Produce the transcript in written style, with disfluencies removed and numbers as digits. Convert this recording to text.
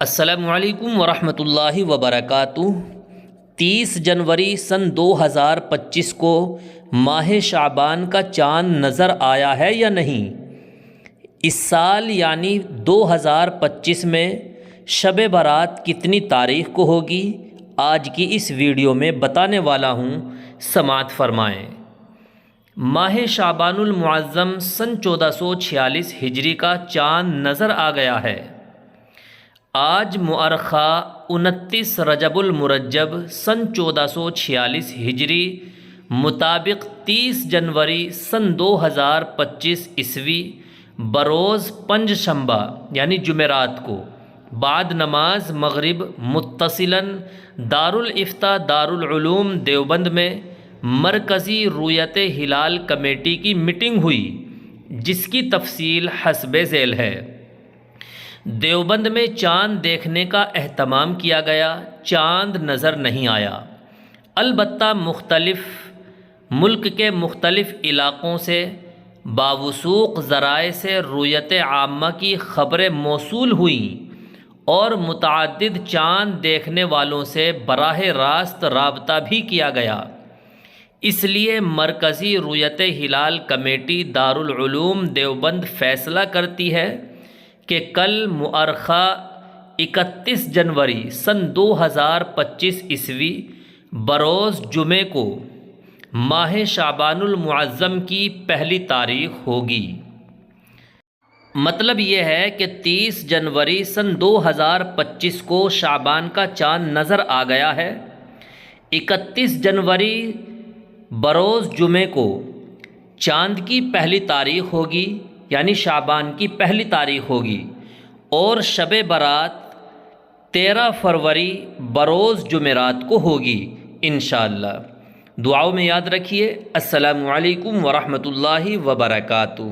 السلام علیکم ورحمۃ اللہ وبرکاتہ۔ 30 جنوری سن 2025 کو ماہ شعبان کا چاند نظر آیا ہے یا نہیں؟ اس سال یعنی 2025 میں شب برات کتنی تاریخ کو ہوگی؟ آج کی اس ویڈیو میں بتانے والا ہوں، سماعت فرمائیں۔ ماہ شعبان المعظم سن 1446 ہجری کا چاند نظر آ گیا ہے۔ آج مؤرخہ 29 رجب المرجب سن 1446 ہجری مطابق 30 جنوری سن 2025 عیسوی بروز پنج شنبہ یعنی جمعرات کو بعد نماز مغرب متصلاً دارالافتاء دارالعلوم دیوبند میں مرکزی رؤیت ہلال کمیٹی کی میٹنگ ہوئی، جس کی تفصیل حسب ذیل ہے۔ دیوبند میں چاند دیکھنے کا اہتمام کیا گیا، چاند نظر نہیں آیا، البتہ ملک کے مختلف علاقوں سے باوثوق ذرائع سے رؤیت عامہ کی خبریں موصول ہوئیں اور متعدد چاند دیکھنے والوں سے براہ راست رابطہ بھی کیا گیا۔ اس لیے مرکزی رؤیت ہلال کمیٹی دارالعلوم دیوبند فیصلہ کرتی ہے کہ کل مؤرخہ 31 جنوری سن 2025 عیسوی بروز جمعے کو ماہ شعبان المعظم کی پہلی تاریخ ہوگی۔ مطلب یہ ہے کہ 30 جنوری سن 2025 کو شعبان کا چاند نظر آ گیا ہے۔ 31 جنوری بروز جمعے کو چاند کی پہلی تاریخ ہوگی، یعنی شعبان کی پہلی تاریخ ہوگی، اور شب برات 13 فروری بروز جمعرات کو ہوگی انشاءاللہ۔ دعاؤں میں یاد رکھیے۔ السلام علیکم ورحمۃ اللہ وبرکاتہ۔